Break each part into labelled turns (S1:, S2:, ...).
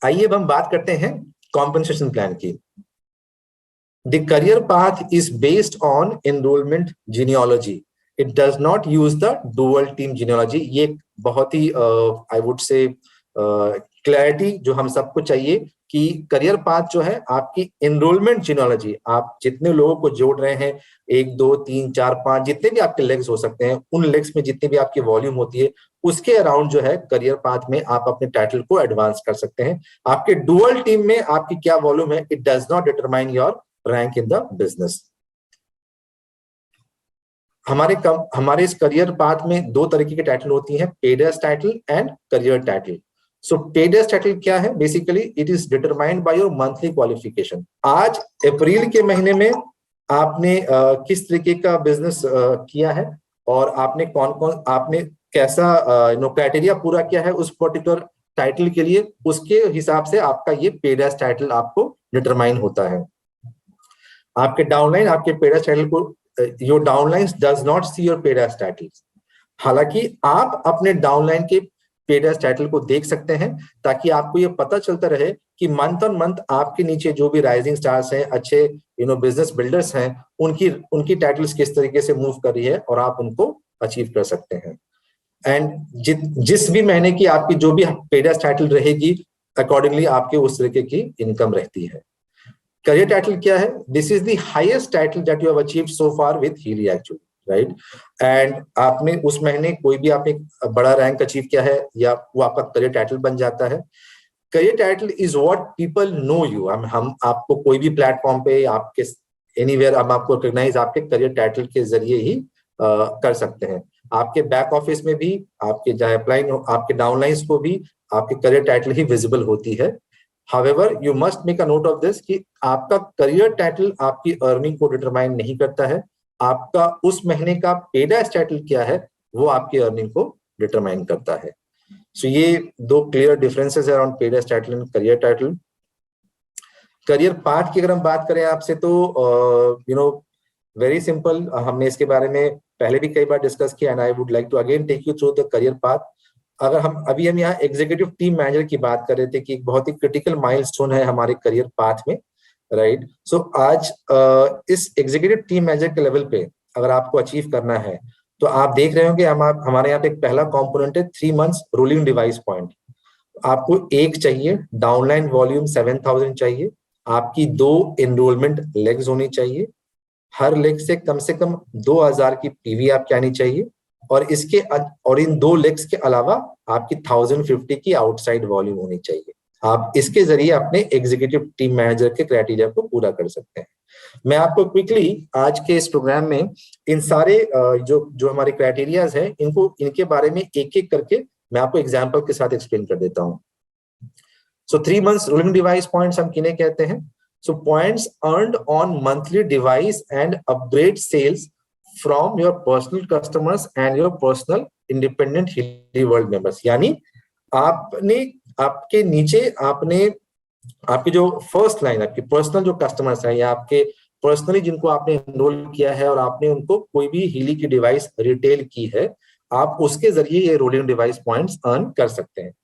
S1: आइए अब हम बात करते हैं कॉम्पनसेशन प्लान की। The career path is based on enrolment genealogy, it does not use the dual team genealogy. ये बहुत ही आई वुड से क्लैरिटी जो हम सबको चाहिए कि करियर पाथ जो है आपकी एनरोलमेंट जीनियोलॉजी, आप जितने लोगों को जोड़ रहे हैं, 1 2 3 4 5 जितने भी आपके लेग्स हो सकते हैं, उन लेग्स में जितनी भी आपकी वॉल्यूम होती है, उसके अराउंड जो है करियर पाथ में आप अपने टाइटल को एडवांस कर सकते हैं। आपके डुअल टीम में आपकी क्या वॉल्यूम है, it does not determine your rank in the business. हमारे इस करियर पाथ में 2 तरीके की टाइटल होती हैं, paid as title and career title. So paid as title क्या है? Basically it is determined by your monthly qualification. आज अप्रैल के महीने में आपने किस तरीके का बिजनेस किया है और आपने कौन आपने कैसा क्राइटेरिया पूरा किया है उस पर्टिकुलर टाइटल के लिए, उसके हिसाब से आपका ये पेड एज टाइटल आपको डिटरमाइन होता है। आपके डाउनलाइन आपके पेड एज टाइटल को, your downlines does not see your paid as titles. हालांकि आप अपने डाउनलाइन के पेड एज टाइटल को देख सकते हैं ताकि आपको ये पता चलता रहे कि मंथ ऑन मंथ आपके नीचे जो भी राइजिंग स्टार्स हैं, अच्छे बिजनेस बिल्डर्स हैं, उनकी टाइटल्स किस तरीके से मूव कर रही है और आप उनको अचीव कर सकते हैं। एंड जिस भी महीने की आपकी जो भी पेड एज टाइटल रहेगी, अकॉर्डिंगली आपके उस तरीके की इनकम रहती है। करियर टाइटल क्या है? This is the highest title that you have achieved so far with Healy actually, right. And आपने उस महीने कोई भी आपने बड़ा रैंक अचीव किया है या वो आपका करियर टाइटल बन जाता है। Career title is what people know you. हम आपको कोई भी प्लेटफॉर्म पे, आपके एनीवेयर, हम आपको रिकॉग्नाइज आपके करियर टाइटल के जरिए ही कर सकते हैं। आपके बैक ऑफिस में भी, आपके चाहे अपलाइन आपके डाउनलाइंस को भी आपके करियर टाइटल ही विजिबल होती है। However, you must make a note of this कि आपका करियर टाइटल आपकी अर्निंग को डिटरमाइन नहीं करता है, आपका उस महीने का पेड एज टाइटल क्या है वो आपकी अर्निंग को डिटरमाइन करता है। सो ये 2 क्लियर डिफरेंसेस है around paid as title and career title. Career path की अगर हम बात करें आपसे तो वेरी सिंपल, हमने इसके बारे में पहले भी कई बार डिस्कस किया and I would like to again take you through the career path. अगर हम यहाँ एग्जीक्यूटिव टीम मैनेजर की बात कर रहे थे कि एक बहुत ही क्रिटिकल माइलस्टोन है हमारे करियर पाथ में, राइट। सो आज इस एग्जीक्यूटिव टीम मैनेजर के लेवल पे अगर आपको अचीव करना है तो आप देख रहे होंगे हमारे यहाँ पे एक पहला कंपोनेंट है 3 मंथ्स रोलिंग डिवाइस पॉइंट। आपको एक चाहिए, डाउनलाइन वॉल्यूम 7000 चाहिए, आपकी 2 एनरोलमेंट लेग्स होनी चाहिए, हर लेग से कम 2000 की पीवी आपकी आनी चाहिए, और इन 2 लेग्स के अलावा आपकी 1050 की आउटसाइड वॉल्यूम होनी चाहिए। आप इसके जरिए अपने एग्जीक्यूटिव टीम मैनेजर के क्राइटेरिया को पूरा कर सकते हैं। मैं आपको क्विकली आज के इस प्रोग्राम में इन सारे जो हमारे क्राइटेरियाज हैं इनके बारे में एक एक करके मैं आपको एग्जाम्पल के साथ एक्सप्लेन कर देता हूँ। सो 3 मंथ्स रोलिंग डिवाइस पॉइंट्स हम किन्हें कहते हैं? So points earned on monthly device and upgrade sales from your personal customers and your personal independent Hilly World members। यानी आपने आपके नीचे आपकी जो फर्स्ट लाइन, आपकी पर्सनल जो कस्टमर्स हैं या आपके पर्सनली जिनको आपने एनरोल किया है और आपने उनको कोई भी हीली की डिवाइस रिटेल की है, आप उसके जरिए ये रोलिंग डिवाइस पॉइंट्स अर्न कर सकते हैं।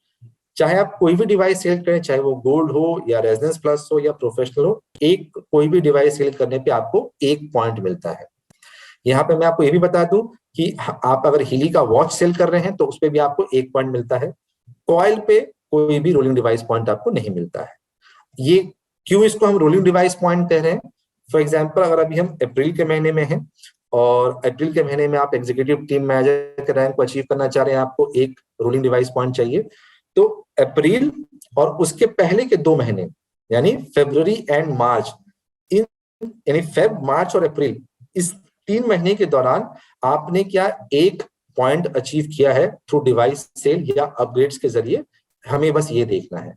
S1: चाहे आप कोई भी डिवाइस सेल करें, चाहे वो गोल्ड हो या रेजिडेंस प्लस हो या प्रोफेशनल हो, कोई भी डिवाइस सेल करने पे आपको 1 पॉइंट मिलता है। यहाँ पे मैं आपको ये भी बता दूं कि आप अगर हीली का वॉच सेल कर रहे हैं तो उस पे भी आपको 1 पॉइंट मिलता है। कॉइल पे कोई भी रोलिंग डिवाइस पॉइंट आपको नहीं मिलता है। ये क्यों इसको हम रोलिंग डिवाइस पॉइंट कह रहे हैं? फॉर एग्जाम्पल, अगर अभी हम अप्रैल के महीने में हैं और अप्रैल के महीने में आप एग्जीक्यूटिव टीम मैनेजर के रैंक को अचीव करना चाह रहे हैं, आपको 1 रोलिंग डिवाइस पॉइंट चाहिए, तो अप्रैल और उसके पहले के 2 महीने यानी फरवरी एंड मार्च, यानी फेब, मार्च और अप्रैल, इस 3 महीने के दौरान आपने क्या 1 पॉइंट अचीव किया है थ्रू डिवाइस सेल या अपग्रेड्स के जरिए? हमें बस ये देखना है,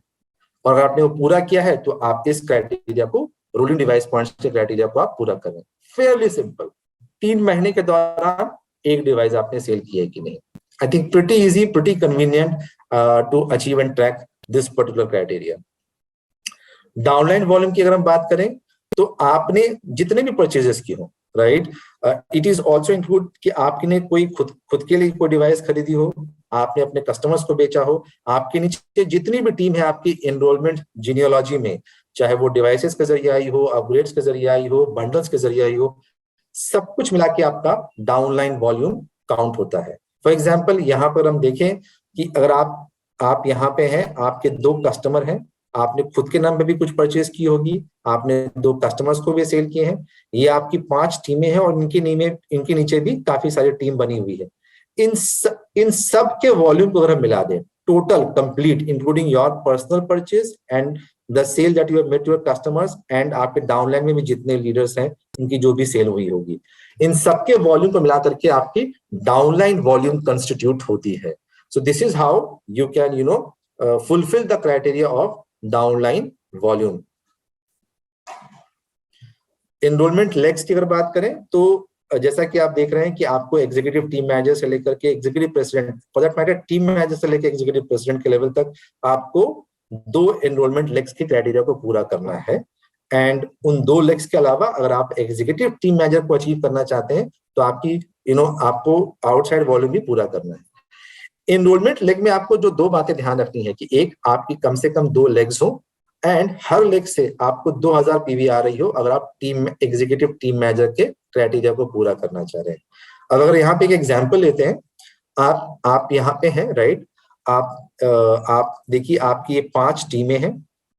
S1: और अगर आपने वो पूरा किया है तो आप इस क्राइटेरिया को, रोलिंग डिवाइस पॉइंट्स के क्राइटेरिया को आप पूरा करें। फेयरली सिंपल, 3 महीने के दौरान 1 डिवाइस आपने सेल किया है कि नहीं। I think pretty easy, pretty convenient to achieve and track this particular criteria. Downline volume की अगर हम बात करें तो आपने जितने भी परचेजेस की हो, right, it is also include कि आपने कोई खुद के लिए कोई डिवाइस खरीदी हो, आपने अपने कस्टमर्स को बेचा हो, आपके नीचे जितनी भी टीम है आपकी एनरोलमेंट जीनियोलॉजी में, चाहे वो डिवाइसेस के जरिए आई हो, अपग्रेड्स के जरिए आई हो, बंडल्स के जरिए आई हो, सब कुछ मिला के आपका डाउनलाइन वॉल्यूम काउंट होता है। फॉर एग्जाम्पल यहाँ पर हम देखें कि अगर आप यहाँ पे हैं, आपके दो कस्टमर हैं, आपने खुद के नाम पे भी कुछ परचेज की होगी, आपने दो कस्टमर्स को भी सेल किए हैं, ये आपकी 5 टीमें हैं और इनके नीचे भी काफी सारी टीम बनी हुई है। इन सब के वॉल्यूम को अगर हम मिला दें, total complete including your personal purchase and the sale that you have made to your customers and आपके डाउनलाइन में भी जितने लीडर्स हैं उनकी जो भी सेल हुई होगी, इन सबके वॉल्यूम को मिला करके आपकी डाउनलाइन वॉल्यूम कंस्टिट्यूट होती है। So this is how you can fulfil the criteria of downline volume. Enrolment legs की अगर बात करें तो जैसा कि आप देख रहे हैं कि आपको एग्जीक्यूटिव टीम मैनेजर से लेकर के executive president, for that matter team manager से लेकर एग्जीक्यूटिव प्रेसिडेंट के लेवल तक आपको 2 एनरोलमेंट लेग्स की क्राइटेरिया को पूरा करना है। एंड उन 2 लेग्स के अलावा अगर आप एग्जीक्यूटिव टीम मैनेजर को अचीव करना चाहते हैं तो आपको आउटसाइड वॉल्यूम भी पूरा करना है। एनरोलमेंट लेग में आपको जो 2 बातें ध्यान रखनी है कि एक, आपकी कम से कम 2 लेग्स हो एंड हर लेग से आपको 2000 पीवी आ रही हो अगर आप एग्जीक्यूटिव टीम मैनेजर के क्राइटेरिया को पूरा करना चाह रहे हैं। अब अगर यहाँ पे एक एग्जांपल लेते हैं, आप यहाँ पे हैं, राइट, आप देखिए आपकी ये 5 टीमें हैं,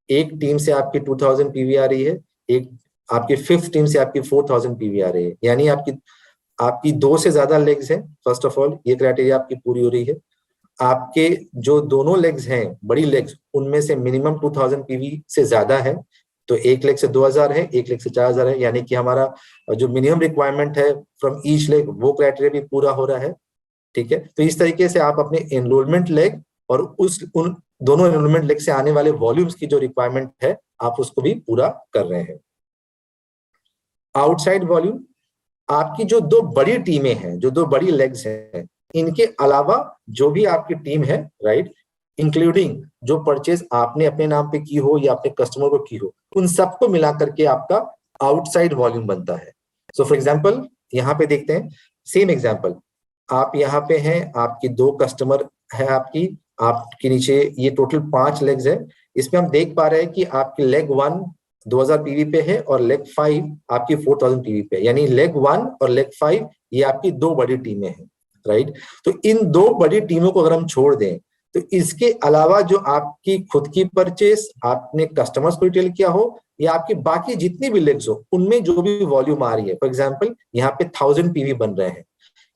S1: एक टीम से आपकी 2000 पीवी आ रही है, एक आपकी 5th टीम से आपकी 4000 पीवी आ रही है, यानी आपकी 2 से ज्यादा लेग्स हैं। फर्स्ट ऑफ ऑल ये क्राइटेरिया आपकी पूरी हो रही है। आपके जो दोनों लेग्स हैं, बड़ी लेग्स, उनमें से मिनिमम 2000 पीवी से ज्यादा है, तो एक लेग से 2000 है, एक लेग से 4000 है, यानी कि हमारा जो मिनिमम रिक्वायरमेंट है फ्रॉम ईच लेग वो क्राइटेरिया भी पूरा हो रहा है। ठीक है, तो इस तरीके से आप अपने एनरोलमेंट लेग और उन दोनों एनरोलमेंट लेग से आने वाले वॉल्यूम्स की जो रिक्वायरमेंट है आप उसको भी पूरा कर रहे हैं। आउटसाइड वॉल्यूम, आपकी जो 2 बड़ी टीमें हैं, जो 2 बड़ी लेग्स हैं, इनके अलावा जो भी आपकी टीम है, राइट, इंक्लूडिंग जो परचेज आपने अपने नाम पे की हो या अपने कस्टमर को की हो, उन सबको मिला करके आपका आउटसाइड वॉल्यूम बनता है। सो फॉर एग्जांपल यहाँ पे देखते हैं, सेम एग्जांपल, आप यहाँ पे हैं, आपकी 2 कस्टमर है, आपके नीचे ये टोटल 5 लेग्स है। इसमें हम देख पा रहे हैं कि आपकी लेग 1 2000 पीवी पे है और लेग 5 आपकी 4000 पीवी पे, यानी लेग 1 और लेग 5 ये आपकी 2 बड़ी टीमें हैं, राइट। तो इन 2 बड़ी टीमों को अगर हम छोड़ दें तो इसके अलावा जो आपकी खुद की परचेस, आपने कस्टमर्स को रिटेल किया हो या आपकी बाकी जितनी भी लेग्स हो, उनमें जो भी वॉल्यूम आ रही है, फॉर एग्जांपल यहाँ पे 1000 पीवी बन रहे हैं,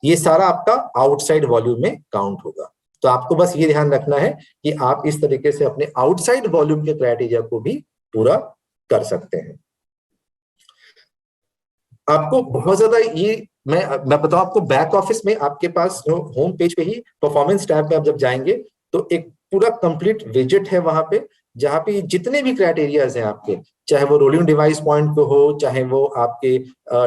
S1: ये सारा आपका आउटसाइड वॉल्यूम में काउंट होगा। तो आपको बस ये ध्यान रखना है कि आप इस तरीके से अपने आउटसाइड वॉल्यूम के क्राइटेरिया को भी पूरा कर सकते हैं। आपको बहुत ज्यादा मैं बताऊं आपको, बैक ऑफिस में आपके पास होम पेज पे ही परफॉर्मेंस टैब पे आप जब जाएंगे तो एक पूरा कंप्लीट विजेट है वहां पे, जहां पे जितने भी क्राइटेरियाज हैं आपके, चाहे वो रोलिंग डिवाइस पॉइंट को हो, चाहे वो आपके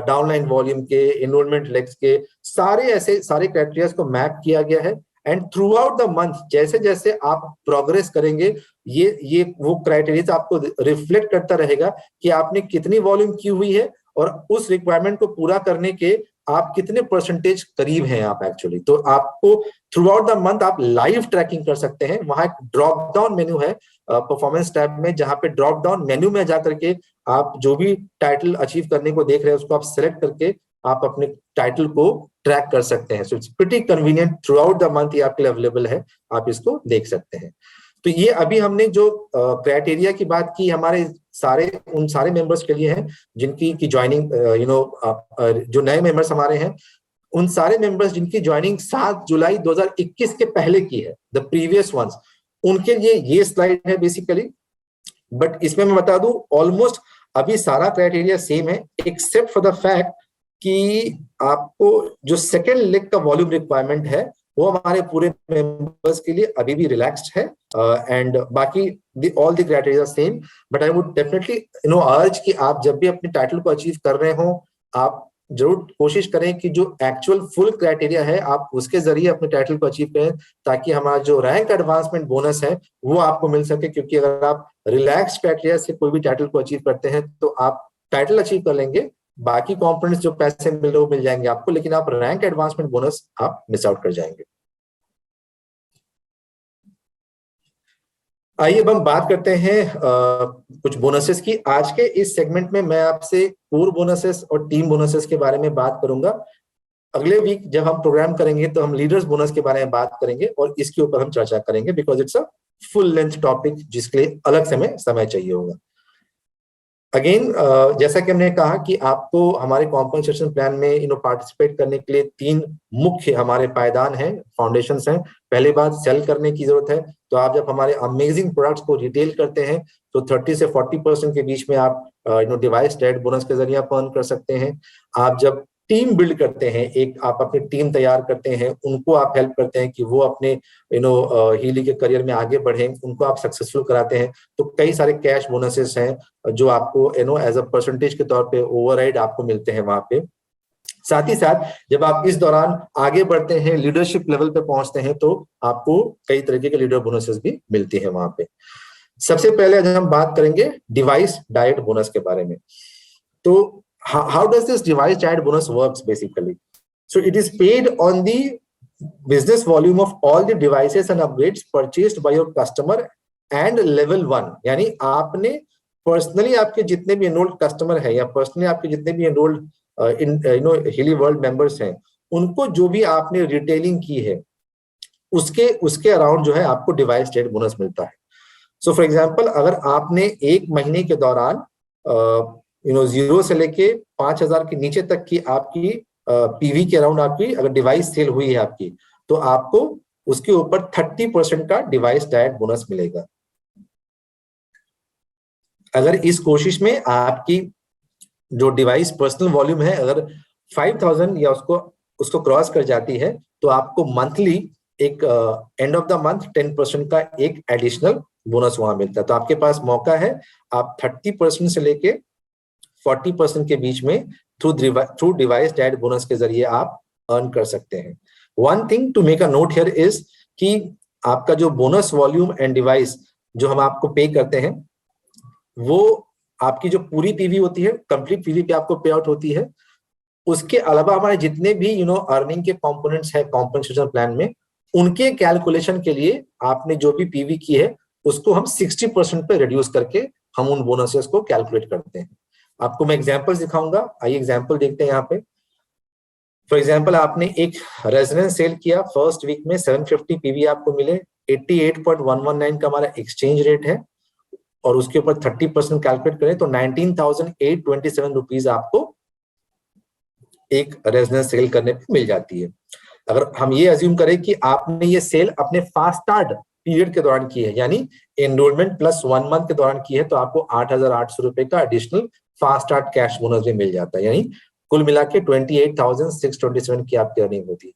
S1: डाउनलाइन वॉल्यूम के, एनरोलमेंट लेग्स के, सारे क्राइटेरियाज को मैप किया गया है। And through out the month जैसे जैसे आप प्रोग्रेस करेंगे, ये वो क्राइटेरिया आपको रिफ्लेक्ट करता रहेगा कि आपने कितनी वॉल्यूम की हुई है और उस रिक्वायरमेंट को पूरा करने के आप कितने परसेंटेज करीब हैं आप एक्चुअली। तो आपको थ्रू आउट द मंथ आप लाइव ट्रैकिंग कर सकते हैं। वहां एक ड्रॉप डाउन मेन्यू है परफॉर्मेंस टैब में, जहां पे ड्रॉप डाउन मेन्यू में जाकर के आप जो भी टाइटल अचीव करने को देख रहे हैं उसको आप सिलेक्ट करके आप अपने टाइटल को ट्रैक कर सकते हैं। So it's pretty convenient, through out the month ये आपके लिए अवेलेबल है, आप इसको देख सकते हैं। तो ये अभी हमने जो क्राइटेरिया की बात की हमारे उन सारे मेंबर्स के लिए है जिनकी ज्वाइनिंग जो नए मेंबर्स हमारे हैं, उन सारे मेंबर्स जिनकी ज्वाइनिंग 7 जुलाई 2021 के पहले की है, द प्रीवियस वंस, उनके लिए ये स्लाइड है बेसिकली। बट इसमें मैं बता दूं ऑलमोस्ट अभी सारा क्राइटेरिया सेम है, एक्सेप्ट फॉर द फैक्ट कि आपको जो सेकेंड लेग का वॉल्यूम रिक्वायरमेंट है वो हमारे पूरे मेंबर्स के लिए अभी भी रिलैक्स्ड है, एंड बाकी all the criteria same. But I would definitely अर्ज कि आप जब भी अपने टाइटल को अचीव कर रहे हो, आप जरूर कोशिश करें कि जो एक्चुअल फुल क्राइटेरिया है आप उसके जरिए अपने टाइटल को अचीव करें, ताकि हमारा जो रैंक एडवांसमेंट बोनस है वो आपको मिल सके। क्योंकि अगर आप रिलैक्स क्राइटेरिया से कोई भी टाइटल को अचीव करते हैं तो आप टाइटल अचीव कर लेंगे, बाकी कंपोनेंट्स जो पैसे मिल रहे वो मिल जाएंगे आपको, लेकिन आप रैंक एडवांसमेंट बोनस आप मिस आउट कर जाएंगे। आइए अब हम बात करते हैं कुछ बोनसेस की। आज के इस सेगमेंट में मैं आपसे कोर बोनसेस और टीम बोनसेस के बारे में बात करूंगा। अगले वीक जब हम प्रोग्राम करेंगे तो हम लीडर्स बोनस के बारे में बात करेंगे और इसके ऊपर हम चर्चा करेंगे, because it's a full length topic जिसके लिए अलग समय चाहिए होगा। अगेन जैसा कि हमने कहा कि आपको हमारे कॉम्पनसेशन प्लान में पार्टिसिपेट करने के लिए 3 मुख्य हमारे पायदान हैं, फाउंडेशंस हैं। पहली बात, सेल करने की जरूरत है। तो आप जब हमारे अमेजिंग प्रोडक्ट्स को रिटेल करते हैं तो 30 से 40% के बीच में आप डिवाइस डायरेक्ट बोनस के जरिए आप अर्न कर सकते हैं। आप जब टीम बिल्ड करते हैं, एक आप अपनी टीम तैयार करते हैं, उनको आप हेल्प करते हैं कि वो अपने हीली के करियर में आगे बढ़े, उनको आप सक्सेसफुल कराते हैं, तो कई सारे कैश बोनसेस हैं जो आपको एज अ परसेंटेज के तौर पे ओवरराइड आपको मिलते हैं वहां पे। साथ ही साथ जब आप इस दौरान आगे बढ़ते हैं, लीडरशिप लेवल पे पहुंचते हैं, तो आपको कई तरीके के लीडर बोनसेस भी मिलते हैं वहां पे। सबसे पहले आज हम बात करेंगे डिवाइस डायरेक्ट बोनस के बारे में। तो how does this device direct bonus works basically? So it is paid on the business volume of all the devices and upgrades purchased by your customer and level 1, यानी आपने personally आपके जितने भी enrolled customer है या personally आपके जितने भी एनरोल्ड हीली वर्ल्ड मेंबर्स हैं, उनको जो भी आपने रिटेलिंग की है उसके अराउंड जो है आपको डिवाइस डायरेक्ट बोनस मिलता है। सो फॉर एग्जांपल, अगर आपने एक महीने के दौरान 0 से लेके 5,000 के नीचे तक की आपकी पीवी के अराउंड आपकी अगर डिवाइस सेल हुई है आपकी, तो आपको उसके ऊपर 30% का डिवाइस डायरेक्ट बोनस मिलेगा। अगर इस कोशिश में आपकी जो डिवाइस पर्सनल वॉल्यूम है अगर 5,000 या उसको क्रॉस कर जाती है, तो आपको मंथली एक एंड ऑफ द मंथ 10% का एक एडिशनल बोनस वहां मिलता है। तो आपके पास मौका है, आप 30% से लेके 40% के बीच में थ्रू डिवाइस डायरेक्ट बोनस के जरिए आप अर्न कर सकते हैं। One thing to make a note here is कि आपका जो बोनस वॉल्यूम एंड डिवाइस जो हम आपको पे करते हैं, वो आपकी जो पूरी पीवी होती है, कंप्लीट पीवी पे आपको पे आउट होती है। उसके अलावा हमारे जितने भी अर्निंग के कंपोनेंट्स है कॉम्पनसेशन प्लान में, उनके कैलकुलेशन के लिए आपने जो भी पीवी की है उसको हम 60% पे रिड्यूस करके हम उन बोनसेस को कैलकुलेट करते हैं। आपको मैं एग्जांपल दिखाऊंगा, आइए एग्जांपल देखते हैं यहाँ पे। फॉर एग्जांपल, आपने एक रेजिडेंस सेल किया, फर्स्ट वीक में 750 पीवी आपको मिले, 88.119 का हमारा एक्सचेंज रेट है और उसके ऊपर 30% कैलकुलेट करें तो 19,827 रुपीज आपको एक रेजिडेंस सेल करने पे मिल जाती है। अगर हम ये अज्यूम करें कि आपने ये सेल अपने फास्ट स्टार्ट पीरियड के दौरान की है, यानी एनरोलमेंट प्लस 1 मंथ के दौरान की है, तो आपको 8,800 रुपए का additional fast start cash bonus भी मिल जाता है, यानी कुल मिला के 28,627 की आपकी अर्निंग होती है।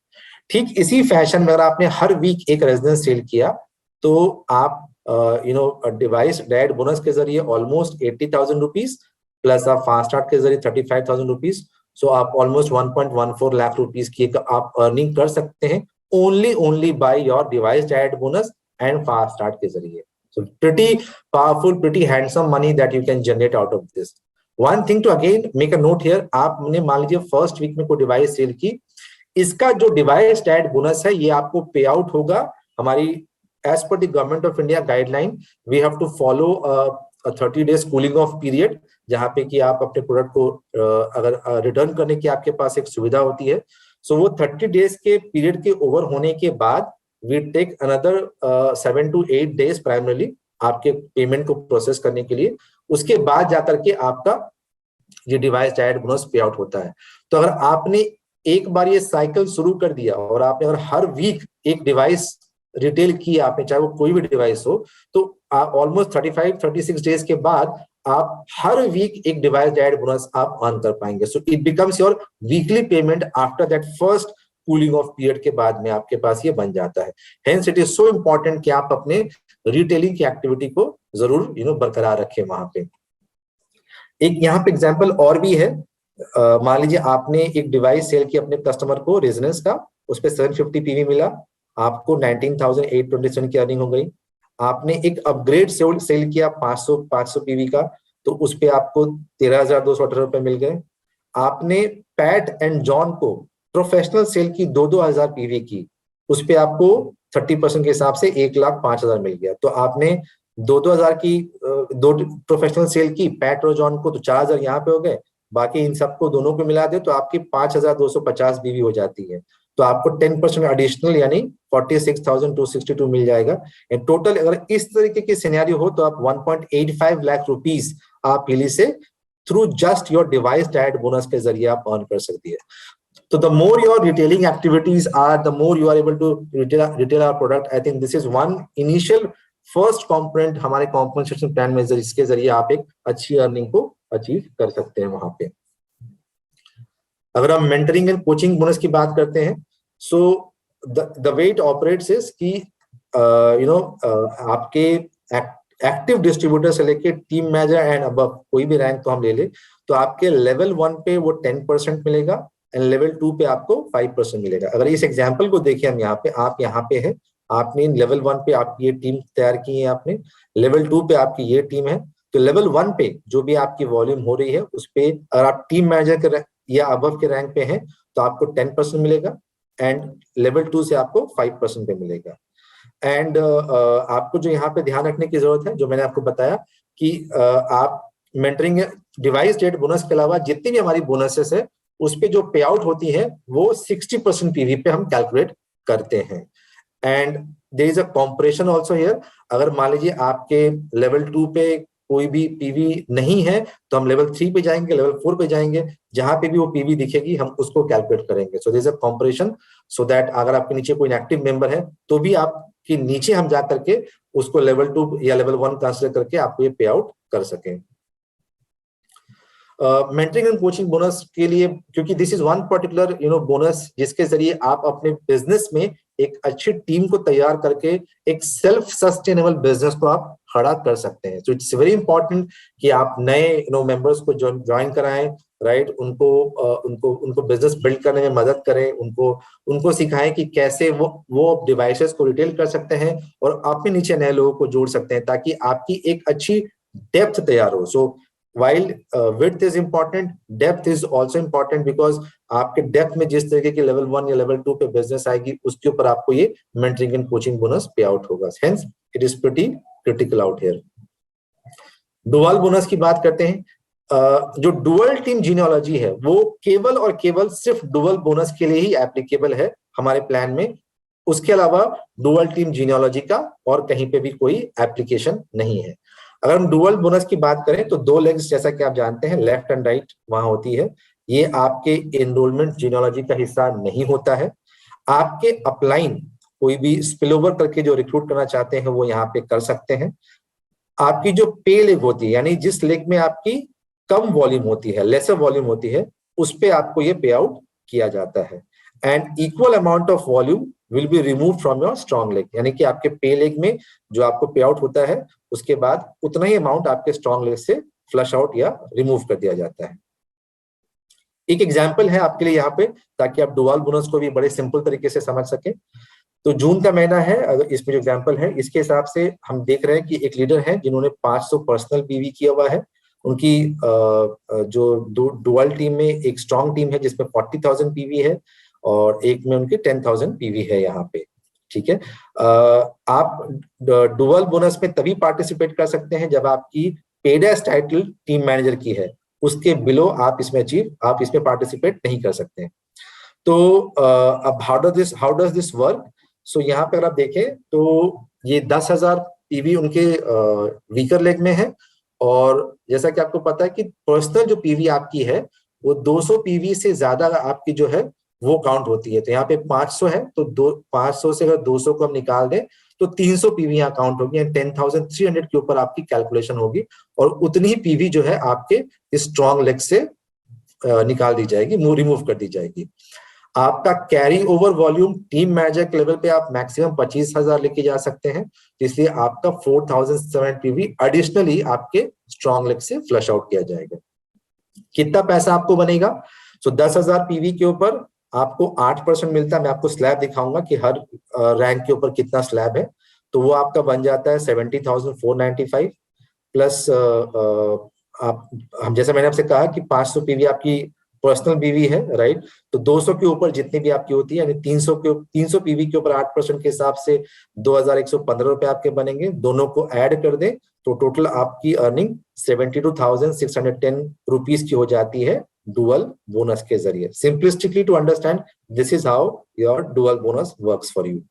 S1: ठीक इसी फैशन में अगर आपने हर वीक एक रेजिडेंस सेल किया तो आप डिवाइस डायरेक्ट बोनस के जरिए ऑलमोस्ट 80,000 रुपीज प्लस आप फास्ट स्टार्ट के जरिए 35,000 रुपीज, सो आप ऑलमोस्ट 1.14 लाख रुपीज की आप अर्निंग कर सकते हैं only by your device direct bonus and fast start के जरिए। So pretty powerful, pretty handsome money that you can generate out of this. One thing to again make a note here, आपने मान लीजिए first week में कोई device cell की, इसका जो डिवाइस डायरेक्ट बोनस है ये आपको पे आउट होगा हमारी as per the government of India guideline. We have to follow 30 days cooling off period, जहां पे कि आप अपने प्रोडक्ट को अगर रिटर्न करने की आपके पास एक सुविधा होती है। सो वो 30 डेज के पीरियड के ओवर होने के बाद we take another 7 to 8 days primarily आपके पेमेंट को प्रोसेस करने के लिए। उसके बाद जाकर के आपका ये device direct bonus pay out होता है। तो अगर आपने एक बार ये साइकिल शुरू कर दिया और आपने अगर हर वीक एक डिवाइस रिटेल की आपने, चाहे वो कोई भी डिवाइस हो, तो ऑलमोस्ट 35-36 डेज के बाद आप हर वीक एक डिवाइस डायरेक्ट बोनस आप अर्न कर पाएंगे। So it becomes your weekly payment after that first cooling off period के बाद में आपके पास ये बन जाता है। Hence it is so important कि आप अपने रिटेलिंग की एक्टिविटी को जरूर बरकरार रखें वहां पे। एक यहाँ पे एग्जांपल और भी है, मान लीजिए आपने एक डिवाइस सेल की अपने कस्टमर को रेजिडेंस का, उस पर 750 पीवी मिला, आपको 19,827 की अर्निंग हो गई। आपने एक अपग्रेड सेल किया 500 पीवी का, तो उस पे आपको 13,218 रुपए मिल गए। आपने पैट एंड जॉन को प्रोफेशनल सेल की 2,000 पीवी की, उस पे आपको 30% के हिसाब से 1,05,000 मिल गया। तो आपने दो हजार की दो प्रोफेशनल सेल की पैट और जॉन को, तो 4000 यहाँ पे हो गए, बाकी इन सबको दोनों को मिला दे तो आपकी 5250 बीवी हो जाती है। तो आपको 10% एडिशनल यानी 46,262 मिल जाएगा। एंड टोटल अगर इस तरीके की सिनेरियो हो तो आप 1.85 लाख रुपीस आप इली से through just your device direct bonus के जरिए आप अर्न कर सकती है। So the more your retailing activities are, the more you are able to retail our product. I think this is one initial first component हमारे compensation plan में, जिसके जरिए आप एक अच्छी अर्निंग को अचीव कर सकते हैं वहां पे। अगर हम मेंटरिंग एंड कोचिंग बोनस की बात करते हैं, so the way it operates is कि आपके एक्टिव डिस्ट्रीब्यूटर से लेके टीम मैनेजर एंड अबव कोई भी रैंक तो हम ले ले, तो आपके लेवल 1 पे वो 10% मिलेगा एंड लेवल 2 पे आपको 5% मिलेगा। अगर इस एग्जांपल को देखिए हम यहाँ पे, आप यहाँ पे है, आपने लेवल 1 पे आपकी ये टीम तैयार की है आपने, लेवल 2 पे आपकी ये टीम है, तो लेवल 1 पे जो भी आपकी वॉल्यूम हो रही है उस पे अगर आप टीम मैनेजर के या अबव के रैंक पे हैं तो आपको 10% मिलेगा एंड लेवल 2 से आपको 5% पे मिलेगा। एंड आपको जो यहाँ पे ध्यान रखने की जरूरत है, जो मैंने आपको बताया कि आप मेंटरिंग डिवाइस डेट बोनस के अलावा जितनी भी हमारी बोनसेस है उस पे जो पे आउट होती है वो 60% पीवी पे हम कैलकुलेट करते हैं। And there is a compression also here. अगर मान लीजिए आपके लेवल 2 पे कोई भी पीवी नहीं है तो हम लेवल 3 पे जाएंगे, लेवल 4 पे जाएंगे, जहां पे भी वो पीवी दिखेगी हम उसको कैलकुलेट करेंगे। So there is a compression so that अगर आपके नीचे कोई एक्टिव मेंबर है तो भी आपके नीचे हम जा करके उसको लेवल 2 या लेवल 1 कंसीडर करके आपको ये पे आउट कर सकें। मेंटरिंग एंड कोचिंग बोनस के लिए, क्योंकि this is one particular bonus जिसके जरिए आप अपने बिजनेस में एक अच्छी टीम को तैयार करके एक सेल्फ सस्टेनेबल बिजनेस को आप खड़ा कर सकते हैं। सो इट्स वेरी इंपॉर्टेंट कि आप नए मेंबर्स को ज्वाइन कराएं, राइट, उनको बिजनेस बिल्ड करने में मदद करें, उनको सिखाएं कि कैसे वो डिवाइसेस को रिटेल कर सकते हैं और अपने नीचे नए लोगों को जोड़ सकते हैं ताकि आपकी एक अच्छी डेप्थ तैयार हो। सो while width is important, depth is also important because आपके डेप्थ में जिस तरीके के लेवल 1 या लेवल 2 पे बिजनेस आएगी उसके ऊपर आपको ये mentoring and coaching bonus pay out होगा। Hence it is pretty critical out here। Dual bonus की बात करते हैं। जो डुअल टीम जीनियोलॉजी है वो केवल और केवल सिर्फ डुअल बोनस के लिए ही एप्लीकेबल है हमारे प्लान में। उसके अलावा डुअल टीम जीनियोलॉजी का और कहीं पे भी कोई एप्लीकेशन नहीं है। अगर हम डुअल बोनस की बात करें तो 2 लेग्स जैसा कि आप जानते हैं लेफ्ट एंड राइट वहां होती है, ये आपके एनरोलमेंट जीनियोलॉजी का हिस्सा नहीं होता है। आपके अपलाइन कोई भी स्पिल ओवर करके जो रिक्रूट करना चाहते हैं वो यहाँ पे कर सकते हैं। आपकी जो पे लेग होती है यानी जिस लेग में आपकी कम वॉल्यूम होती है, लेसर वॉल्यूम होती है, उस पे आपको ये पे आउट किया जाता है। And equal amount of volume will be remove from your strong leg, यानी कि आपके पे लेग में जो आपको पे आउट होता है उसके बाद उतना ही अमाउंट आपके स्ट्रॉन्ग लेग से फ्लश आउट या रिमूव कर दिया जाता है। एक एग्जांपल है आपके लिए यहाँ पे ताकि आप डुअल बोनस को भी बड़े सिंपल तरीके से समझ सके। तो जून का महीना है, अगर इसमें जो एग्जांपल है इसके हिसाब से हम देख रहे हैं कि एक लीडर है जिन्होंने 500 पर्सनल पीवी किया हुआ है। उनकी जो डुअल टीम में एक स्ट्रॉन्ग टीम है जिसमें 40,000 पीवी है और एक में उनकी 10,000 पीवी है यहाँ पे, ठीक है। आप डुअल बोनस में तभी पार्टिसिपेट कर सकते हैं जब आपकी paid as title team manager की है, उसके बिलो आप इसमें पार्टिसिपेट नहीं कर सकते। तो अब हाउ डज दिस वर्क। सो यहाँ पे अगर आप देखें तो ये 10,000 पीवी उनके वीकर लेग में है और जैसा कि आपको पता है कि पर्सनल जो पीवी आपकी है वो 200 पीवी से ज्यादा आपकी जो है वो काउंट होती है। तो यहाँ पे 500 है तो 500 से अगर 200 को हम निकाल दें तो 300 पीवी यहाँ काउंट होगी एंड 10,300 के ऊपर आपकी कैलकुलेशन होगी और उतनी ही पीवी जो है आपके स्ट्रॉन्ग लेग से निकाल दी जाएगी, रिमूव कर दी जाएगी। आपका carry over volume team manager के लेवल पे आप मैक्सिमम 25,000 लेके जा सकते हैं, इसलिए आपका 4,700 पीवी एडिशनली आपके स्ट्रॉन्ग लेग से फ्लश आउट किया जाएगा। कितना पैसा आपको बनेगा। सो 10,000 पीवी के ऊपर आपको 8% मिलता है। मैं आपको स्लैब दिखाऊंगा कि हर रैंक के ऊपर कितना स्लैब है। तो वो आपका बन जाता है 70,495 प्लस हम जैसे मैंने आपसे कहा कि 500 पीवी आपकी पर्सनल बीवी है, राइट? तो 200 के ऊपर जितनी भी आपकी होती है, यानी 300 पीवी के ऊपर 8% के हिसाब से 2115 रुपए आपके बनेंगे। दोनों को ऐड कर दें तो टोटल आपकी अर्निंग 72,610 रुपीज की हो जाती है डुअल बोनस के जरिए। Simplistically to understand, this is how your dual bonus works for you.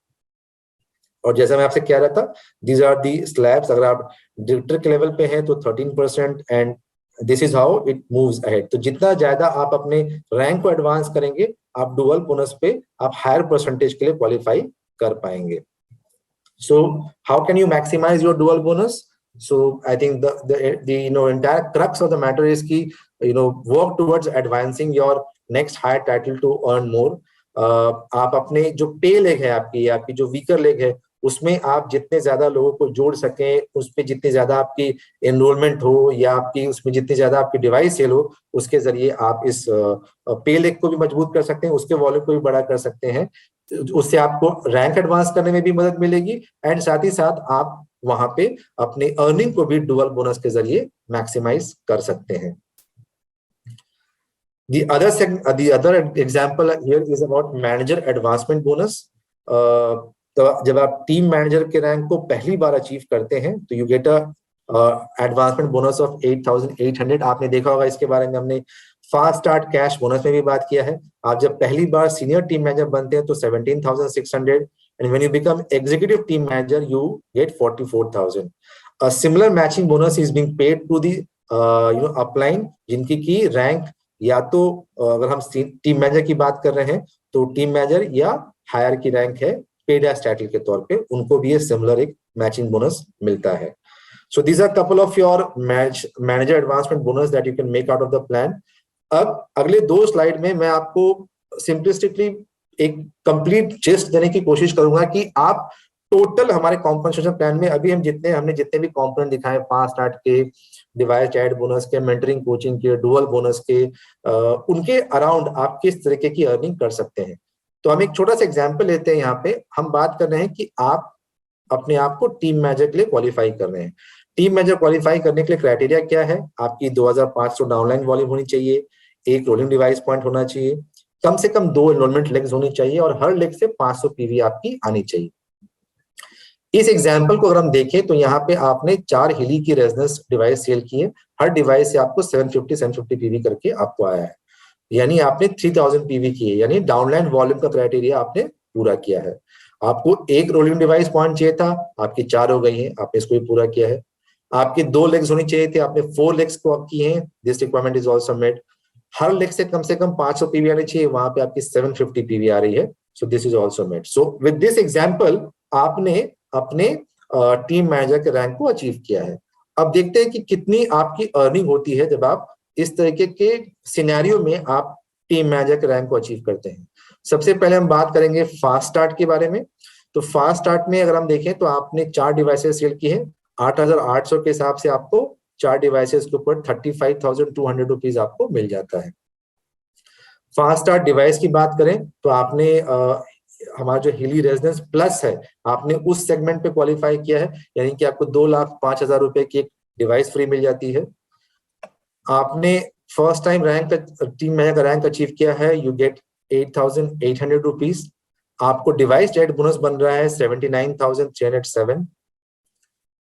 S1: और जैसा मैं आपसे कह रहा था, दीज आर दी स्लैब्स। अगर आप डायरेक्टर के लेवल पे हैं तो 13%, and this is how it moves ahead. तो जितना ज्यादा आप अपने रैंक को एडवांस करेंगे, आप डुअल बोनस पे आप हायर परसेंटेज के लिए क्वालिफाई कर पाएंगे। So how can you maximize your dual bonus? So I think the entire crux of the matter is ki work towards advancing your next higher title to earn more. आप अपने जो पे leg है आपकी जो weaker leg है, उसमें आप जितने ज्यादा लोगों को जोड़ सकें, उस पे जितनी ज्यादा आपकी एनरोलमेंट हो या आपकी उसमें जितनी ज्यादा आपकी डिवाइस सेल हो, उसके जरिए आप इस पे लेग को भी मजबूत कर सकते हैं, उसके वॉल्यूम को भी बड़ा कर सकते हैं। उससे आपको रैंक एडवांस करने में भी मदद मिलेगी, एंड साथ ही साथ आप वहां पे अपने अर्निंग को भी डुअल बोनस के जरिए मैक्सिमाइज कर सकते हैं। The other example here is about manager advancement bonus. तो जब आप टीम मैनेजर के रैंक को पहली बार अचीव करते हैं तो you get advancement bonus of 8,800। आपने देखा होगा, इसके बारे में हमने फास्ट स्टार्ट कैश बोनस में भी बात किया है। आप जब पहली बार सीनियर टीम मैनेजर बनते हैं तो 17,600, and when you become executive team manager you get 44,000। A similar matching bonus is being paid to the upline, जिनकी की रैंक या तो अगर हम टीम मैनेजर की बात कर रहे हैं तो टीम मैनेजर या हायर की रैंक है पेड एज टाइटल के तौर पे, उनको भी ये सिमिलर एक मैचिंग बोनस मिलता है। So these are couple of your manager advancement bonus that you can make out of the plan. अब अगले 2 स्लाइड में मैं आपको सिंपलिस्टिकली एक कंप्लीट जिस्ट देने की कोशिश करूंगा कि आप टोटल हमारे कॉम्पनसेशन प्लान में अभी हमने जितने भी कॉम्पोनेंट दिखाए, फास्ट स्टार्ट के, डिवाइस एड बोनस के, मेंटरिंग कोचिंग के, डुअल बोनस के, उनके अराउंड आप किस तरीके की अर्निंग कर सकते हैं। तो हम एक छोटा सा एग्जाम्पल लेते हैं। यहाँ पे हम बात कर रहे हैं कि आप अपने आप को टीम मैनेजर के लिए क्वालिफाई कर रहे हैं। टीम मैनेजर क्वालिफाई करने के लिए क्राइटेरिया क्या है? आपकी 2500 डाउनलाइन वॉल्यूम होनी चाहिए, एक रोलिंग डिवाइस पॉइंट होना चाहिए, कम से कम 2 एनरोलमेंट लेग्स होनी चाहिए, और हर लेग से 500 पीवी आपकी आनी चाहिए। इस एग्जाम्पल को अगर हम देखें तो यहाँ पे आपने 4 हिली की रेजोनेंस डिवाइस सेल की है, हर डिवाइस से आपको 750 पीवी करके आपको आया है, यानी आपने 3000 पीवी की है, यानी डाउनलाइन वॉल्यूम का क्राइटेरिया आपने पूरा किया है। आपको एक रोलिंग डिवाइस पॉइंट चाहिए था, आपकी 4 हो गई है, आपने इसको भी पूरा किया है। आपके 2 लेग्स होनी चाहिए थे, आपने 4 लेग्स को आप किए हैं, this requirement is also met. हर लेग से कम 500 पीवी आनी चाहिए, वहां पे आपकी 750 पीवी आ रही है, so this is also met. So with this example आपने अपने टीम मैनेजर के रैंक को अचीव किया है। अब देखते हैं कि कितनी आपकी अर्निंग होती है जब आप इस तरीके के सिनेरियो में आप टीम मैनेजर के रैंक को अचीव करते हैं। सबसे पहले हम बात करेंगे फास्ट स्टार्ट के बारे में। तो फास्ट स्टार्ट में अगर हम देखें तो आपने 4 डिवाइसेस सेल की है, 8,800 के हिसाब से आपको 4 डिवाइसेस के ऊपर 35,200 रुपीज आपको मिल जाता है। फास्ट स्टार्ट डिवाइस की बात करें तो आपने हमारा जो हिली रेजिडेंस प्लस है, आपने उस सेगमेंट पे क्वालिफाई किया है, यानी कि आपको 2,05,000 रुपए की एक डिवाइस फ्री मिल जाती है। आपने first time rank team manager का रैंक अचीव किया है, यू गेट 8,800 रुपीज। आपको डिवाइस एड बोनस बन रहा है 79,307।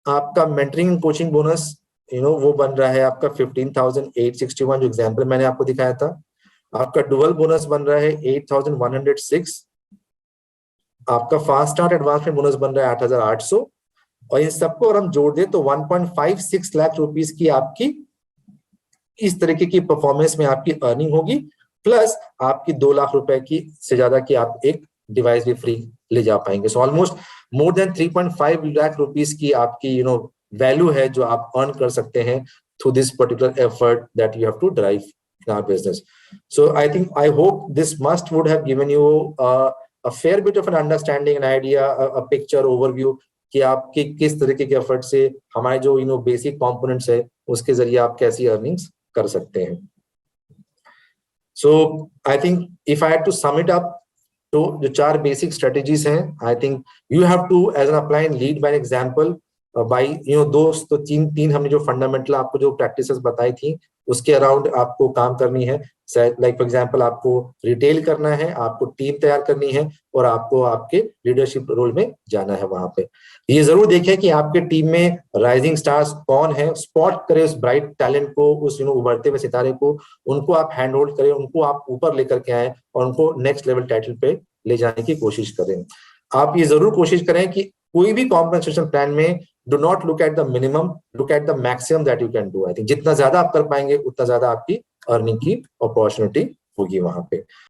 S1: आपका मेंटरिंग कोचिंग बोनस वो बन रहा है आपका 15,861, जो एग्जांपल मैंने आपको दिखाया था। आपका डुअल बोनस बन रहा है 8,106। आपका फास्ट स्टार्ट एडवांसमेंट बोनस बन रहा है 8,800, और इन सबको अगर हम जोड़ दें तो 1.56 लाख रुपीस की आपकी इस तरीके की परफॉर्मेंस में आपकी अर्निंग होगी, प्लस आपकी 2 लाख रुपए की से ज्यादा की आप एक डिवाइस भी फ्री ले जा पाएंगे। So almost more than 3.5 lakh rupees की आपकी वैल्यू है जो आप अर्न कर सकते हैं through this particular effort that you have to drive in our business. So I hope this must would have given you a fair bit of an understanding, an idea, a picture overview कि आपके किस तरीके के effort से हमारे जो basic components है उसके जरिए आप कैसी अर्निंग्स कर सकते हैं। So I think if I had to sum it up, तो जो 4 बेसिक स्ट्रेटेजीज हैं, I think you have to as an upline lead by example. Bye दोस्त, तो तीन हमने जो फंडामेंटल आपको जो प्रैक्टिसेस बताई थी उसके अराउंड आपको काम करनी है। लाइक फॉर एग्जांपल आपको रिटेल करना है, आपको टीम तैयार करनी है और आपको आपके लीडरशिप रोल में जाना है वहां पे। ये जरूर देखें कि आपके टीम में राइजिंग स्टार्स कौन है, स्पॉट करें उस ब्राइट टैलेंट को, उस उभरते हुए सितारे को, उनको आप हैंड होल्ड करें, उनको आप ऊपर लेकर के आए और उनको नेक्स्ट लेवल टाइटल पे ले जाने की कोशिश करें। आप ये जरूर कोशिश करें कि कोई भी कॉम्पेंसेशन प्लान में do not look at the minimum, look at the maximum that you can do. I think जितना ज्यादा आप कर पाएंगे उतना ज्यादा आपकी अर्निंग की अपॉर्चुनिटी होगी वहां पे।